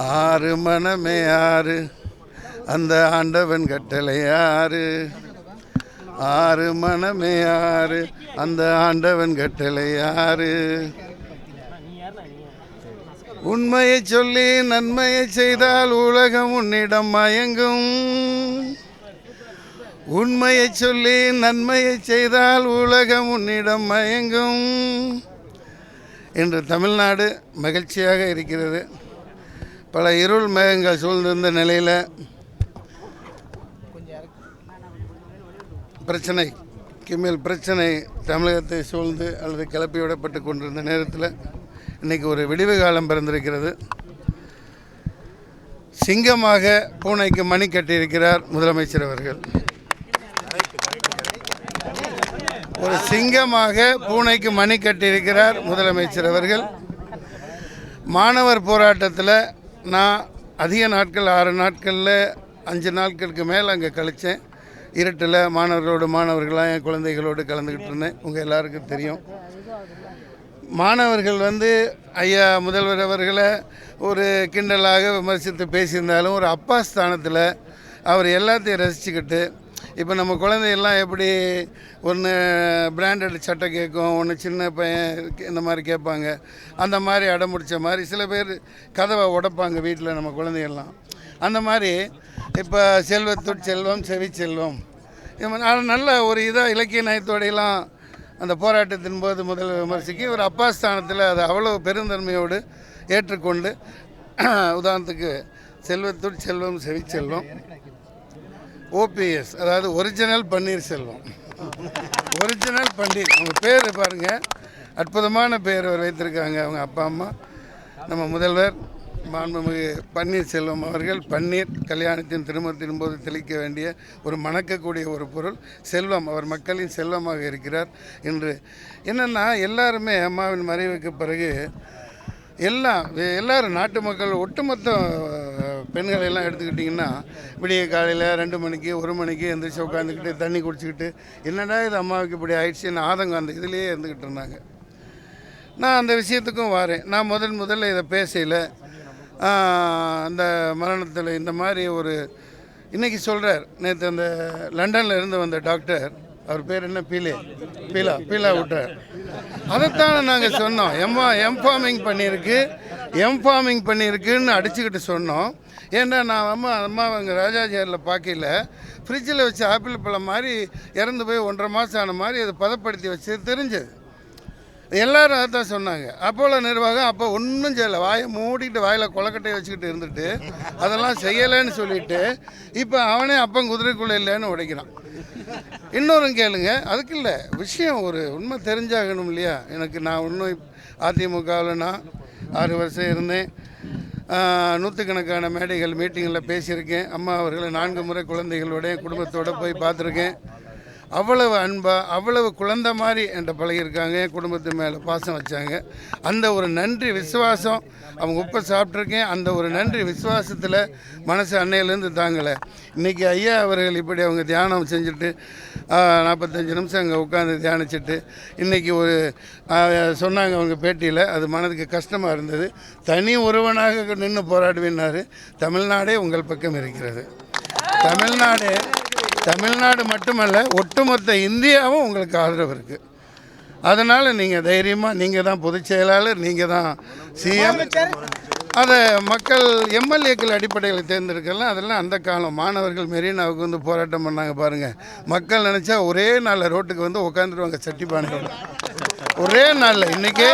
ஆறு மனமே ஆறு அந்த ஆண்டவன் கட்டளை ஆறு. ஆறு மனமே ஆறு அந்த ஆண்டவன் கட்டளை ஆறு. உண்மையை சொல்லி நன்மையை செய்தால் உலகம் உன்னிடம் மயங்கும். உண்மையை சொல்லி நன்மையை செய்தால் உலகம் உன்னிடம் மயங்கும். இன்று தமிழ்நாடு மகிழ்ச்சியாக இருக்கிறது. பல இருள் மேகங்கள் சூழ்ந்திருந்த நிலையில் பிரச்சனைக்கு மேல் பிரச்சனை தமிழகத்தை சூழ்ந்து அல்லது கிளப்பி விடப்பட்டு கொண்டிருந்த நேரத்தில் இன்றைக்கி ஒரு விடிவு காலம் பிறந்திருக்கிறது. சிங்கமாக பூனைக்கு மணி கட்டியிருக்கிறார் முதலமைச்சர் அவர்கள். ஒரு சிங்கமாக பூனைக்கு மணி கட்டியிருக்கிறார் முதலமைச்சர் அவர்கள். மாணவர் போராட்டத்தில் நான் அதிக நாட்கள் 6 நாட்களில் 5 நாட்களுக்கு மேலே அங்கே கழித்தேன். இருட்டில் மாணவர்களாக என் குழந்தைகளோடு கலந்துக்கிட்டு இருந்தேன். உங்கள் எல்லாருக்கும் தெரியும். மாணவர்கள் ஐயா முதல்வர் அவர்களை ஒரு கிண்டலாக விமர்சித்து பேசியிருந்தாலும் ஒரு அப்பா ஸ்தானத்தில் அவர் எல்லாத்தையும் ரசிச்சுக்கிட்டு, இப்போ நம்ம குழந்தையெல்லாம் எப்படி ஒன்று பிராண்டட் சட்டை கேட்கும், ஒன்று சின்ன பையன் இந்த மாதிரி கேட்பாங்க. அந்த மாதிரி அடம்பிடிச்ச மாதிரி சில பேர் கதவை உடைப்பாங்க வீட்டில் நம்ம குழந்தைகள்லாம். அந்த மாதிரி இப்போ செல்வத்துட் செல்வம் செவி செல்வம் நல்ல ஒரு இதாக இலக்கிய நயத்தோடையெல்லாம் அந்த போராட்டத்தின் போது முதல் விமர்சிக்க ஒரு அப்பா ஸ்தானத்தில் அதை அவ்வளோ பெருந்தன்மையோடு ஏற்றுக்கொண்டு, உதாரணத்துக்கு செல்வத்துட் செல்வம் செவி செல்வம் ஓபிஎஸ், அதாவது ஒரிஜினல் பன்னீர்செல்வம். ஒரிஜினல் பன்னீர், அவங்க பேர் பாருங்கள், அற்புதமான பேர் அவர் வைத்திருக்காங்க. அவங்க அப்பா அம்மா நம்ம முதல்வர் மாண்புமிகு பன்னீர்செல்வம் அவர்கள். பன்னீர் கல்யாணத்தின் திருமணத்தின் போது தெளிக்க வேண்டிய ஒரு மணக்கக்கூடிய ஒரு பொருள். செல்வம், அவர் மக்களின் செல்வமாக இருக்கிறார். இன்று என்னென்னா எல்லாருமே அம்மாவின் மறைவுக்கு பிறகு எல்லாரும் நாட்டு மக்கள் ஒட்டுமொத்த பெண்களெல்லாம் எடுத்துக்கிட்டிங்கன்னா விடிய காலையில் 2 மணிக்கு 1 மணிக்கு எந்திரிச்சு உட்காந்துக்கிட்டு தண்ணி குடிச்சிக்கிட்டு என்னடா இது அம்மாவுக்கு இப்படி ஆயிடுச்சுன்னு ஆதங்கம் அந்த இதுலேயே இருந்துக்கிட்டு இருந்தாங்க. நான் அந்த விஷயத்துக்கும் வரேன். நான் முதல்ல இதை பேசல. அந்த மரணத்தில் இந்த மாதிரி ஒரு இன்றைக்கி சொல்கிறார். நேற்று அந்த லண்டனில் இருந்து வந்த டாக்டர், அவர் பேர் என்ன, பீலா விட்டார். அதைத்தானே நாங்கள் சொன்னோம். எம்ஃபார்மிங் பண்ணியிருக்குன்னு அடிச்சுக்கிட்டு சொன்னோம். ஏன்னா நான் அம்மா அங்கே ராஜாஜியாரில் பார்க்கல, ஃப்ரிட்ஜில் வச்சு ஆப்பிள் பழம் மாதிரி இறந்து போய் 1.5 மாதம் ஆன மாதிரி அதை பதப்படுத்தி வச்சு தெரிஞ்சது. எல்லோரும் அதை தான் சொன்னாங்க. அப்போல நிர்வாகம் அப்போ ஒன்றும் செய்யலை. வாயை மூடிக்கிட்டு வாயில் கொலக்கட்டையை வச்சுக்கிட்டு இருந்துட்டு அதெல்லாம் செய்யலைன்னு சொல்லிவிட்டு இப்போ அவனே அப்பன் குதிரைக்குள்ளே இல்லைன்னு உடைக்கிறான். இன்னொரும் கேளுங்க, அதுக்கு இல்லை விஷயம், ஒரு உண்மை தெரிஞ்சாகணும் இல்லையா? நான் இன்னும் அதிமுகவில் நான் 6 வருஷம் இருந்தேன். 100கணக்கான மேடைகள் மீட்டிங்கில் பேசியிருக்கேன். அம்மா அவர்களை 4 முறை குழந்தைகளோட குடும்பத்தோடு போய் பார்த்துருக்கேன். அவ்வளவு அன்பாக அவ்வளவு குழந்தை மாதிரி என்கிட்ட பழகியிருக்காங்க. என் குடும்பத்து மேலே பாசம் வச்சாங்க. அந்த ஒரு நன்றி விசுவாசம், அவங்க உப்பை சாப்பிட்ருக்கேன். அந்த ஒரு நன்றி விசுவாசத்தில் மனசு அன்னையிலேருந்து தாங்கலை. இன்றைக்கி ஐயா அவர்கள் இப்படி அவங்க தியானம் செஞ்சுட்டு 45 நிமிஷம் அங்கே உட்காந்து தியானிச்சுட்டு இன்றைக்கி ஒரு சொன்னாங்க அவங்க பேட்டியில், அது மனதுக்கு கஷ்டமாக இருந்தது. தனி ஒருவனாக நின்று போராடுவேன்னாரு. தமிழ்நாடே உங்கள் பக்கம் இருக்கிறது. தமிழ்நாடு மட்டுமல்ல, ஒட்டுமொத்த இந்தியாவும் உங்களுக்கு ஆதரவு இருக்குது. அதனால் நீங்கள் தைரியமாக, நீங்கள் தான் பொதுச் செயலாளர், நீங்கள் தான் சிஎம். அதை மக்கள் எம்எல்ஏக்கள் அடிப்படையில் தேர்ந்தெடுக்கலாம். அதெல்லாம் அந்த காலம். மாணவர்கள் மெரினாவுக்கு போராட்டம் பண்ணாங்க பாருங்கள். மக்கள் நினச்சா ஒரே நாளில் ரோட்டுக்கு உட்காந்துருவாங்க சட்டிப்பானையோட. ஒரே நாளில். இன்றைக்கி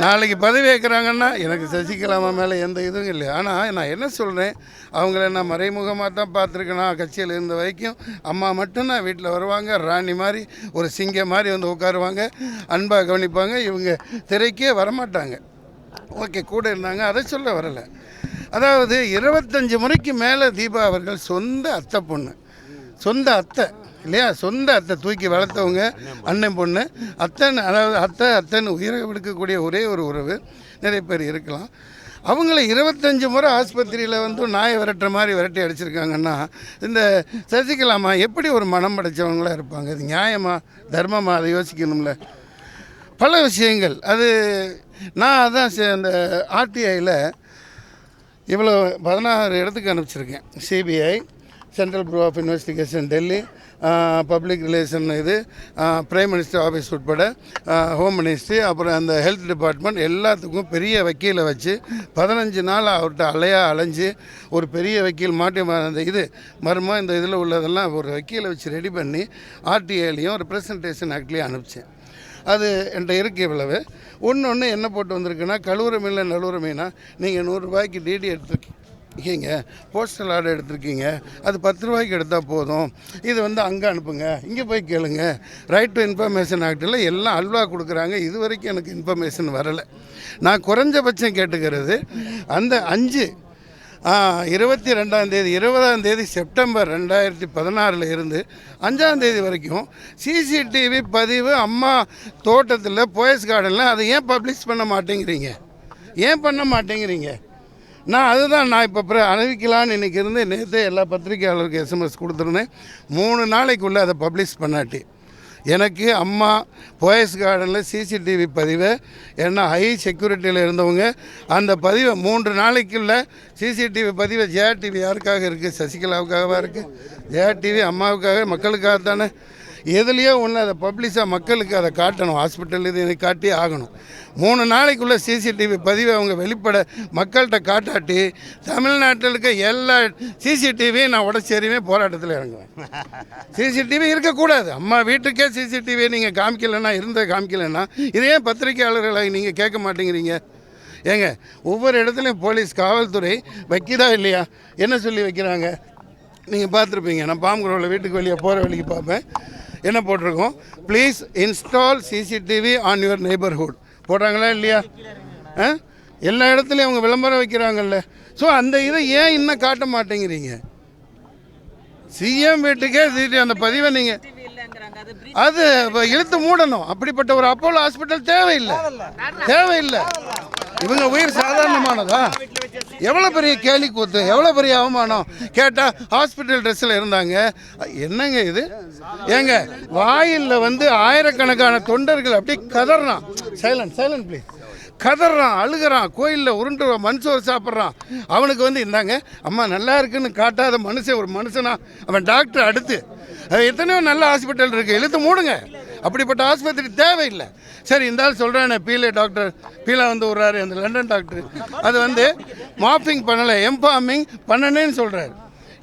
நாளைக்கு பதவி வைக்கிறாங்கன்னா எனக்கு சசிகலாமா மேலே எந்த இதுவும் இல்லை. ஆனால் நான் என்ன சொல்கிறேன், அவங்கள நான் மறைமுகமாக தான் பார்த்துருக்கேன். கட்சியில் இருந்த வரைக்கும் அம்மா மட்டும்தான் வீட்டில் வருவாங்க. ராணி மாதிரி ஒரு சிங்கம் மாதிரி உட்காருவாங்க, அன்பாக கவனிப்பாங்க. இவங்க திரைக்கே வரமாட்டாங்க. ஓகே, கூட இருந்தாங்க, அதை சொல்ல வரலை. அதாவது 25 முறைக்கு மேலே தீபா அவர்கள் சொந்த அத்தை பொண்ணு, சொந்த அத்தை இல்லையா, சொந்த அத்தை தூக்கி வளர்த்தவங்க அண்ணன் பொண்ணு. அதாவது அத்தைன்னு உயிரை விடுக்கக்கூடிய ஒரே ஒரு உறவு. நிறைய பேர் இருக்கலாம். அவங்கள 25 முறை ஆஸ்பத்திரியில் நாயை விரட்டுற மாதிரி விரட்டி அடிச்சிருக்காங்கன்னா இந்த சசிகலாமா எப்படி ஒரு மனம் படைச்சவங்களாக இருப்பாங்க? அது நியாயமா, தர்மமா? அதை யோசிக்கணும்ல. பல விஷயங்கள். அது நான் அதான் அந்த ஆர்டிஐயில் இவ்வளோ 16 இடத்துக்கு அனுப்பிச்சிருக்கேன். CBI, central bureau of investigation Delhi, public relation இது, பிரைம் மினிஸ்டர் ஆஃபீஸ் உட்பட, ஹோம் மினிஸ்ட்ரி, அப்புறம் அந்த ஹெல்த் டிபார்ட்மெண்ட் எல்லாத்துக்கும் பெரிய வக்கீலை வச்சு 15 நாள் அவர்கிட்ட அலைஞ்சு ஒரு பெரிய வக்கீல் மாட்டி அந்த இது மர்மம் இந்த இதில் உள்ளதெல்லாம் ஒரு வக்கீலை வச்சு ரெடி பண்ணி ஆர்டிஐலையும் ரெப்ரசன்டேஷன் ஆக்ட்லேயும் அனுப்பிச்சேன். அது என்கிட்ட இருக்குது. இவ்வளவு ஒன்று என்ன போட்டு வந்திருக்குன்னா, கழுவுரமில்லை நழுவுரமீனா நீங்கள் 100 ரூபாய்க்கு டிடி எடுத்துருக்கீங்க, போஸ்டல் ஆர்டர் எடுத்திருக்கீங்க, அது 10 ரூபாய்க்கு எடுத்தால் போதும், இது அங்கே அனுப்புங்க, இங்கே போய் கேளுங்க. ரைட் டு இன்ஃபர்மேஷன் ஆக்டில் எல்லாம் அல்வா கொடுக்குறாங்க. இது வரைக்கும் எனக்கு இன்ஃபர்மேஷன் வரலை. நான் குறைஞ்சபட்சம் கேட்டுக்கிறது அந்த 20ஆம் தேதி செப்டம்பர் 2016 இருந்து 5ஆம் தேதி வரைக்கும் சிசிடிவி பதிவு அம்மா தோட்டத்தில் போயஸ் கார்டனில் அதை ஏன் பப்ளிஷ் பண்ண மாட்டேங்கிறீங்க? நான் இப்போ அறிவிக்கலான்னு இன்றைக்கி இருந்து நேற்று எல்லா பத்திரிகையாளருக்கு SMS கொடுத்துருந்தேன். 3 நாளைக்குள்ளே அதை பப்ளிஷ் பண்ணாட்டி எனக்கு அம்மா போயஸ் கார்டனில் சிசிடிவி பதிவை, ஏன்னா ஹை செக்யூரிட்டியில் இருந்தவங்க அந்த பதிவை 3 நாளைக்குள்ள சிசிடிவி பதிவை ஜெயா டிவி யாருக்காக இருக்குது? சசிகலாவுக்காகவா இருக்குது? ஜெயா டிவி அம்மாவுக்காக, மக்களுக்காக தானே. எதுலேயோ ஒன்று அதை பப்ளிஷாக மக்களுக்கு அதை காட்டணும். ஹாஸ்பிட்டல் இது காட்டி ஆகணும். 3 நாளைக்குள்ளே சிசிடிவி பதிவை அவங்க வெளிப்பட மக்கள்கிட்ட காட்டாட்டி தமிழ்நாட்டில் இருக்க எல்லா சிசிடிவியும் நான் உடச்சேரியுமே போராட்டத்தில் இறங்குவேன். சிசிடிவி இருக்கக்கூடாது. அம்மா வீட்டுக்கே சிசிடிவியை நீங்கள் காமிக்கலைன்னா இதே பத்திரிகையாளர்களை நீங்கள் கேட்க மாட்டேங்கிறீங்க. ஏங்க, ஒவ்வொரு இடத்துலையும் போலீஸ் காவல்துறை வைக்கிறா இல்லையா? என்ன சொல்லி வைக்கிறாங்க நீங்கள் பார்த்துருப்பீங்க. நான் பாம்புக்குரோவில் வீட்டுக்கு வெளியே போகிற வழிக்கு பார்ப்பேன். என்ன போட்டிருக்கோம்? Please install CCTV on your neighbourhood போடுறாங்களா இல்லையா? எல்லா இடத்துலையும் அவங்க விளம்பரம் வைக்கிறாங்கல்ல. ஸோ அந்த இதை ஏன் இன்னும் காட்ட மாட்டேங்கிறீங்க? சிஎம் வீட்டுக்கே அந்த பதிவை நீங்கள் அது இழுத்து மூடணும். அப்படிப்பட்ட ஒரு அப்போலோ ஹாஸ்பிட்டல் தேவையில்லை. இவங்க உயிர் சாதாரணமானதா? எவ்வளோ பெரிய கேலி கூத்து, எவ்வளோ பெரிய அவமானம். கேட்டால் ஹாஸ்பிட்டல் ட்ரெஸ்ஸில் இருந்தாங்க. என்னங்க இது? ஏங்க, வாயில் ஆயிரக்கணக்கான தொண்டர்கள் அப்படி கதறான். Silent please. கதறான், அழுகிறான், கோயிலில் உருண்டு மனுஷோர் சாப்பிட்றான். அவனுக்கு இந்தாங்க அம்மா நல்லா இருக்குன்னு காட்டாத ஒரு மனுஷனா அவன் டாக்டர். அடுத்து எத்தனையோ நல்ல ஹாஸ்பிட்டல் இருக்குது, இழுத்து மூடுங்க. அப்படிப்பட்ட ஆஸ்பத்திரி தேவையில்லை. சரி, இருந்தாலும் சொல்கிறேன், பீலா விட்றாரு அந்த லண்டன் டாக்டர். அது மாப்பிங் பண்ணலை, எம்பாமிங் பண்ணனேன்னு சொல்கிறாரு.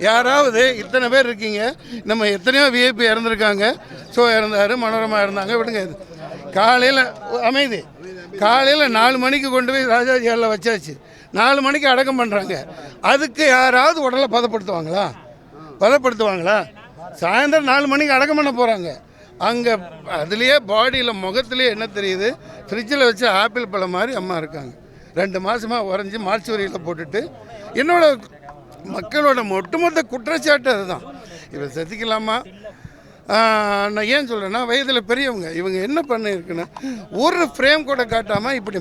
யாராவது இத்தனை பேர் இருக்கீங்க, நம்ம எத்தனையோ விஐபி இறந்துருக்காங்க. ஸோ இறந்தார், மனோரமா இருந்தாங்க, விடுங்க. இது காலையில் அமைதி. காலையில் 4 மணிக்கு கொண்டு போய் ராஜாஜி ஹாலில் வச்சாச்சு. 4 மணிக்கு அடக்கம் பண்ணுறாங்க. அதுக்கு யாராவது உடலை பதப்படுத்துவாங்களா? சாயந்தரம் 4 மணிக்கு அடக்கம் பண்ண போகிறாங்க. அங்கே அதுலேயே பாடியில் முகத்துலேயே என்ன தெரியுது? ஃப்ரிட்ஜில் வச்சு ஆப்பிள் பழம் மாதிரி அம்மா இருக்காங்க. 2 மாதமாக உறைஞ்சி மார்ச்சுவரியில் போட்டுட்டு. மக்களோட ஒட்டுமொத்த குற்றச்சாட்டு அதுதான். இதை சசிக்கலாமா? நான் ஏன் சொல்கிறேன்னா, வயதில் பெரியவங்க இவங்க என்ன பண்ணியிருக்குன்னா, ஒரு ஃப்ரேம் கூட காட்டாமல் இப்படி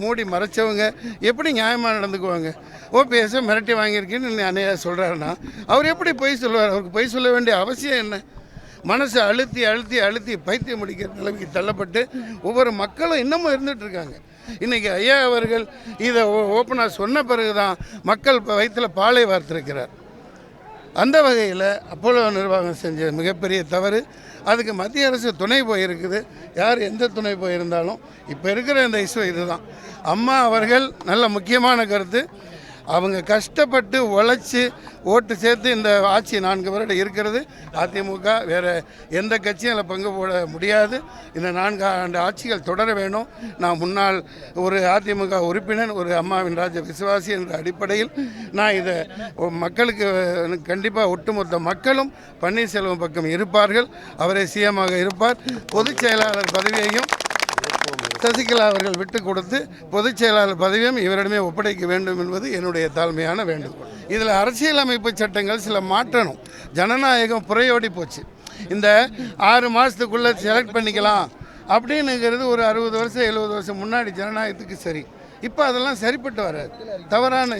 மூடி மறைச்சவங்க எப்படி நியாயமாக நடந்துக்குவாங்க? ஓபிஎஸ்ஸை மிரட்டி வாங்கியிருக்கேன்னு அன்னையா சொல்கிறாருன்னா அவர் எப்படி பொய் சொல்லுவார்? அவருக்கு பொய் சொல்ல வேண்டிய அவசியம் என்ன? மனசை அழுத்தி பைத்தியம் முடிக்கிற நிலைமைக்கு தள்ளப்பட்டு ஒவ்வொரு மக்களும் இன்னமும் இருந்துகிட்ருக்காங்க. இன்றைக்கி ஐயா அவர்கள் இதை ஓப்பனாக சொன்ன பிறகு தான் மக்கள் வயிற்றில் பாலை வார்த்திருக்கிறார். அந்த வகையில் அப்போலோ நிர்வாகம் செஞ்ச மிகப்பெரிய தவறு. அதுக்கு மத்திய அரசு துணை போயிருக்குது. யார் எந்த துணை போயிருந்தாலும் இப்போ இருக்கிற இந்த இஷ்யூ இதுதான். அம்மா அவர்கள் நல்ல முக்கியமான கருத்து. அவங்க கஷ்டப்பட்டு உழைச்சி ஓட்டு சேர்த்து இந்த ஆட்சி 4 வருடம் இருக்கிறது. அதிமுக வேறு எந்த கட்சியும் அதில் பங்கு போட முடியாது. இந்த 4 ஆண்டு ஆட்சிகள் தொடர வேணும். நான் முன்னாள் ஒரு அதிமுக உறுப்பினர், ஒரு அம்மாவின் ராஜ விசுவாசி என்ற அடிப்படையில் நான் இதை மக்களுக்கு கண்டிப்பாக ஒட்டுமொத்த மக்களும் பன்னீர்செல்வம் பக்கம் இருப்பார்கள். அவரே சிஎம்மாக இருப்பார். பொதுச் செயலாளர் பதவியையும் சசிகலா அவர்கள் விட்டு கொடுத்து பொதுச் செயலாளர் பதவியும் இவரிடமே ஒப்படைக்க வேண்டும் என்பது என்னுடைய தாழ்மையான வேண்டுகோள். இதில் அரசியலமைப்பு சட்டங்கள் சில மாற்றணும். ஜனநாயகம் புறையோடி போச்சு. இந்த 6 மாதத்துக்குள்ளே செலக்ட் பண்ணிக்கலாம் அப்படின்னுங்கிறது ஒரு 60 வருஷம் 70 வருஷம் முன்னாடி ஜனநாயகத்துக்கு சரி. இப்போ அதெல்லாம் சரிப்பட்டு வராது. தவறான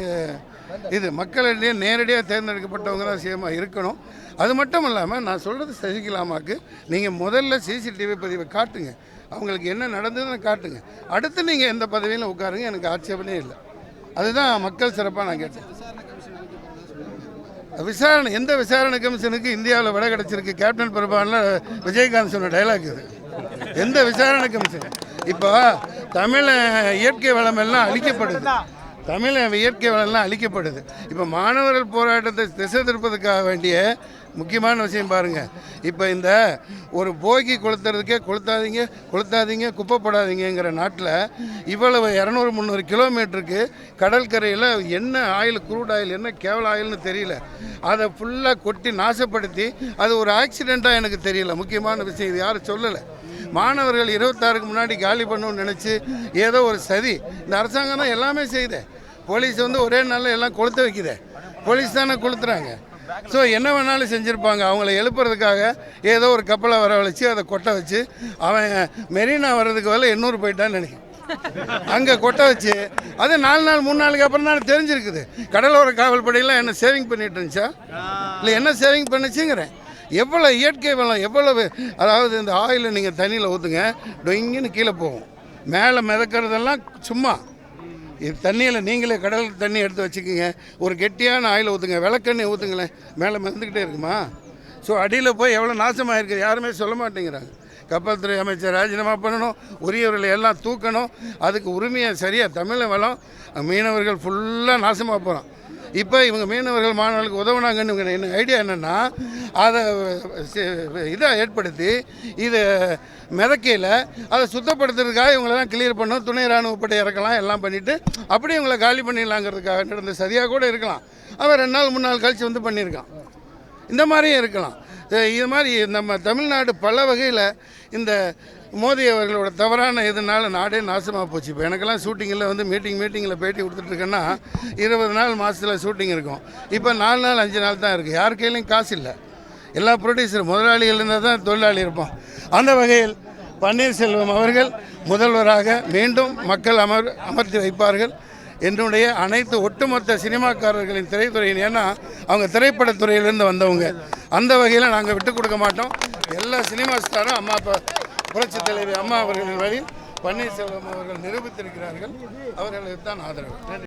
இது. மக்களிடையே நேரடியாக தேர்ந்தெடுக்கப்பட்டவங்க தான் சிஎம்மாக இருக்கணும். அது மட்டும் இல்லாமல் நான் சொல்கிறது, சசிகலாமாக்கு நீங்கள் முதல்ல சிசிடிவி பதிவை காட்டுங்க. அவங்களுக்கு என்ன நடந்ததுன்னு காட்டுங்க. அடுத்து நீங்கள் எந்த பதவியில் உட்காருங்க, எனக்கு ஆட்சேபனே இல்லை. அதுதான் மக்கள் சிறப்பாக நான் கேட்டேன். விசாரணை எந்த விசாரணை கமிஷனுக்கு இந்தியாவில் விட கிடச்சிருக்கு? கேப்டன் பிரபானில் விஜயகாந்த் சொன்ன டைலாக் இது. எந்த விசாரணை கமிஷன்? இப்போ தமிழ் இயற்கை வளம் எல்லாம் அழிக்கப்படுது, தமிழ் இயற்கை வளம்லாம் அழிக்கப்படுது. இப்போ மாணவர்கள் போராட்டத்தை திசை திருப்பதுக்காக வேண்டிய முக்கியமான விஷயம் பாருங்கள். இப்போ இந்த ஒரு போகி கொளுத்துறதுக்கே கொளுத்தாதீங்க குப்பை போடாதீங்கிற நாட்டில் இவ்வளவு 200-300 கிலோமீட்டருக்கு கடற்கரையில் என்ன ஆயில், குரூட் ஆயில், என்ன கேவல ஆயில்னு தெரியல, அதை ஃபுல்லாக கொட்டி நாசப்படுத்தி அது ஒரு ஆக்சிடெண்ட்டாக எனக்கு தெரியல. முக்கியமான விஷயம் இது யாரும் சொல்லலை. மாணவர்கள் 26க்கு முன்னாடி காலி பண்ணணும்னு நினச்சி ஏதோ ஒரு சதி இந்த அரசாங்கம் தான் எல்லாமே செய்யுது. போலீஸ் ஒரே நாளில் எல்லாம் கொளுத்த வைக்குது, போலீஸ் தானே கொளுத்துறாங்க. ஸோ என்ன வேணாலும் செஞ்சுருப்பாங்க. அவங்கள எழுப்புறதுக்காக ஏதோ ஒரு கப்பலை வரவழைச்சி அதை கொட்டை வச்சு அவன் மெரினா வர்றதுக்கு வரல 800 போயிட்டான்னு நினைக்கிறேன். அங்கே கொட்டை வச்சு அது 4 நாள் 3 நாளுக்கு அப்புறம் தான் தெரிஞ்சிருக்குது. கடலோர காவல்படையெல்லாம் என்ன சேவிங் பண்ணிட்டு இருந்துச்சா இல்லை என்ன சேவிங் பண்ணிச்சுங்கிறேன். எவ்வளோ இயற்கை வளம், எவ்வளவு, அதாவது இந்த ஆயிலை நீங்கள் தண்ணியில் ஊற்றுங்க, டொயிங்கன்னு கீழே போகும். மேலே மிதக்கிறதெல்லாம் சும்மா. இது தண்ணியில் நீங்களே கடல் தண்ணி எடுத்து வச்சுக்கோங்க, ஒரு கெட்டியான ஆயில் ஊற்றுங்க, விளக்கெண்ணெய் ஊற்றுங்களேன், மேலே மிதந்துக்கிட்டே இருக்குமா? ஸோ அடியில் போய் எவ்வளோ நாசமாக இருக்குது யாருமே சொல்ல மாட்டேங்கிறாங்க. கப்பல் துறை அமைச்சர் ராஜினாமா பண்ணணும், உரியவர்களை எல்லாம் தூக்கணும். அதுக்கு உரிமையை சரியாக தமிழ் வளம் மீனவர்கள் ஃபுல்லாக நாசமாக போகிறோம். இப்போ இவங்க மீனவர்கள் மாணவர்களுக்கு உதவுனாங்கன்னு இவங்க என்ன ஐடியா என்னென்னா அதை இதாக ஏற்படுத்தி இது மிதக்கையில் அதை சுத்தப்படுத்துறதுக்காக இவங்களெல்லாம் கிளியர் பண்ணணும், துணை இராணுவப்படை இறக்கலாம், எல்லாம் பண்ணிவிட்டு அப்படியே இவங்களை காலி பண்ணிடலாங்கிறதுக்காக நடந்த சரியாக கூட இருக்கலாம். அவன் 2 நாள் 3 நாள் கழித்து பண்ணியிருக்கான். இந்த மாதிரியும் இருக்கலாம். இது மாதிரி நம்ம தமிழ்நாடு பல வகையில் இந்த மோடி அவர்களோட தவறான இதனால் நாடே நாசமாக போச்சு. இப்போ எனக்கெல்லாம் ஷூட்டிங்கில் மீட்டிங்கில் பேட்டி கொடுத்துட்ருக்கேன்னா 20 நாள் மாதத்தில் ஷூட்டிங் இருக்கும். இப்போ 4 நாள் 5 நாள் தான் இருக்குது. யார் கையிலையும் காசு இல்லை. எல்லா ப்ரொடியூசர் முதலாளிகள் இருந்தால் தான் தொழிலாளி இருப்போம். அந்த வகையில் பன்னீர்செல்வம் அவர்கள் முதல்வராக மீண்டும் மக்கள் அமர்த்தி வைப்பார்கள். என்னுடைய அனைத்து ஒட்டுமொத்த சினிமாக்காரர்களின் திரைத்துறையின், ஏன்னா அவங்க திரைப்படத்துறையிலேருந்து வந்தவங்க, அந்த வகையில் நாங்கள் விட்டு கொடுக்க மாட்டோம். எல்லா சினிமா ஸ்டாரும் அம்மா புரட்சி தலைவி அம்மா அவர்களின் வழியில் பன்னீர்செல்வம் அவர்கள் நிரூபித்திருக்கிறார்கள். அவர்களுக்கு தான் ஆதரவு.